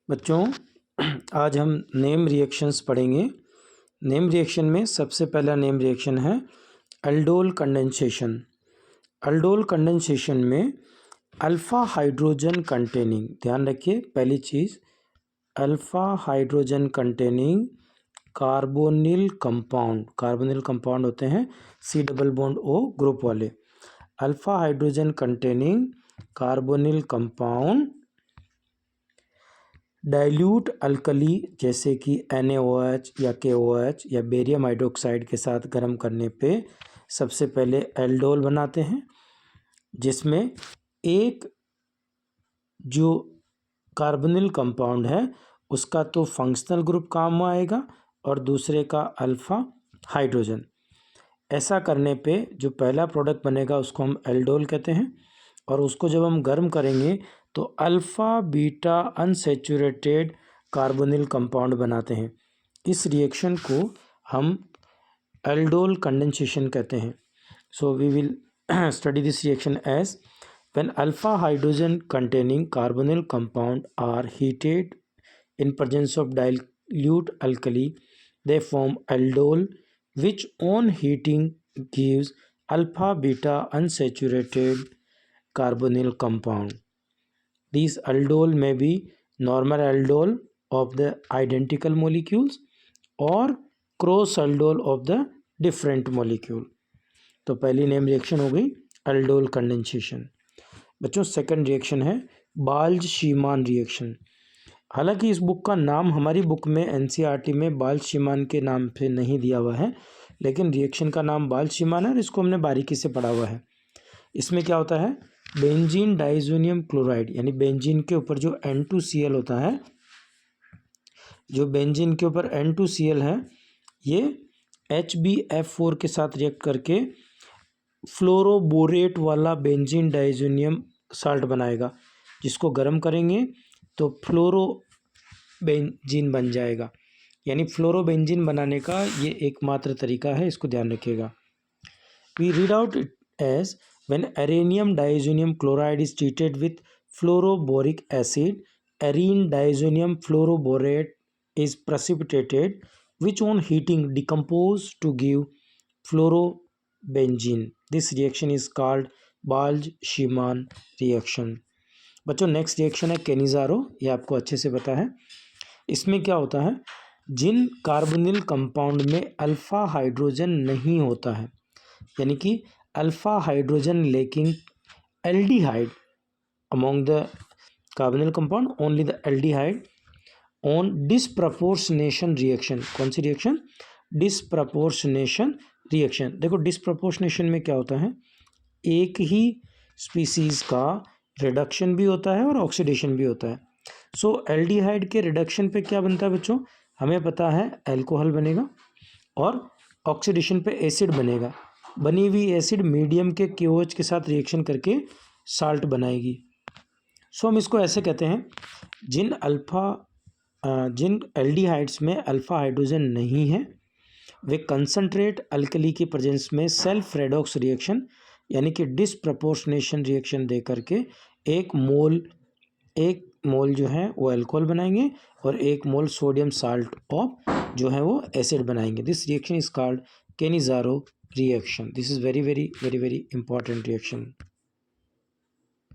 बच्चों आज हम नेम रिएक्शंस पढ़ेंगे। नेम रिएक्शन में सबसे पहला नेम रिएक्शन है एल्डोल कंडेंसेशन। एल्डोल कंडेंसेशन में अल्फ़ा हाइड्रोजन कंटेनिंग, ध्यान रखिए पहली चीज़, alpha hydrogen containing carbonyl compound, carbonyl compound होते हैं C double bond O group वाले। Alpha hydrogen containing carbonyl compound dilute alkali जैसे कि NaOH या KOH या बेरियम हाइड्रोक्साइड के साथ गर्म करने पे सबसे पहले एल्डोल बनाते हैं, जिसमें एक जो कार्बोनिल कंपाउंड है उसका तो फंक्शनल ग्रुप काम आएगा और दूसरे का अल्फ़ा हाइड्रोजन। ऐसा करने पे जो पहला प्रोडक्ट बनेगा उसको हम एल्डोल कहते हैं, और उसको जब हम गर्म करेंगे तो alpha beta unsaturated carbonyl compound बनाते हैं। इस रिएक्शन को हम एल्डोल कंडेंसेशन कहते हैं। So we will study this reaction as when alpha hydrogen containing carbonyl compound are heated in presence of dilute alkali, they form aldol, which on heating gives alpha beta unsaturated carbonyl compound. These aldol may be normal aldol of the identical molecules or cross aldol of the different molecule. तो पहली name reaction हो गई aldol condensation. बच्चों second reaction है बाल्ज-शीमान reaction. हालांकि इस book का नाम हमारी बुक में NCERT में बाल्ज-शीमान के नाम पे नहीं दिया हुआ है, लेकिन रिएक्शन का नाम बाल्ज-शीमान है और इसको हमने बारीकी से पढ़ा हुआ है। इसमें क्या होता है, बेंजीन डाइज़ोनियम क्लोराइड यानी बेंजीन के ऊपर जो N2Cl होता है, जो बेंजीन के ऊपर N2Cl है, ये HbF4 के साथ रिएक्ट करके फ्लोरोबोरेट वाला बेंजीन डाइज़ोनियम साल्ट बनाएगा, जिसको गर्म करेंगे तो फ्लोरोबेंजीन बन जाएगा। यानी फ्लोरोबेंजीन बनाने का ये एकमात्र तरीका है, इसको ध्यान रखिएगा। We read out it as when arenium diazonium chloride is treated with fluoroboric acid, arene diazonium fluoroborate is precipitated which on heating decompose to give fluorobenzene. This reaction is called Balz Schiemann reaction. बच्चों next reaction है Cannizzaro, ये आपको अच्छे से पता है। इसमें क्या होता है, जिन कार्बोनिल कंपाउंड में अल्फ़ा हाइड्रोजन नहीं होता है, यानी कि alpha hydrogen lacking aldehyde among the carbonyl compound, only the aldehyde on disproportionation reaction. कौन सी रिएक्शन, डिसप्रपोर्शनेशन रिएक्शन। देखो डिसप्रपोर्शनेशन में क्या होता है, एक ही स्पीसीज़ का रिडक्शन भी होता है और ऑक्सीडेशन भी होता है। सो एल्डिहाइड के रिडक्शन पे क्या बनता है बच्चों, हमें पता है अल्कोहल बनेगा, और ऑक्सीडेशन पे एसिड बनेगा। बनी हुई एसिड मीडियम के KOH के साथ रिएक्शन करके साल्ट बनाएगी। सो हम इसको ऐसे कहते हैं, जिन एल्डिहाइड्स में अल्फ़ा हाइड्रोजन नहीं है वे कंसनट्रेट अल्कली की प्रेजेंस में सेल्फ रेडॉक्स रिएक्शन यानी कि डिसप्रपोर्शनेशन रिएक्शन दे करके एक मोल जो है वो अल्कोहल बनाएंगे और एक मोल सोडियम साल्ट ऑफ जो है वो एसिड बनाएंगे। This reaction is called Cannizzaro reaction. This is very very very very important reaction.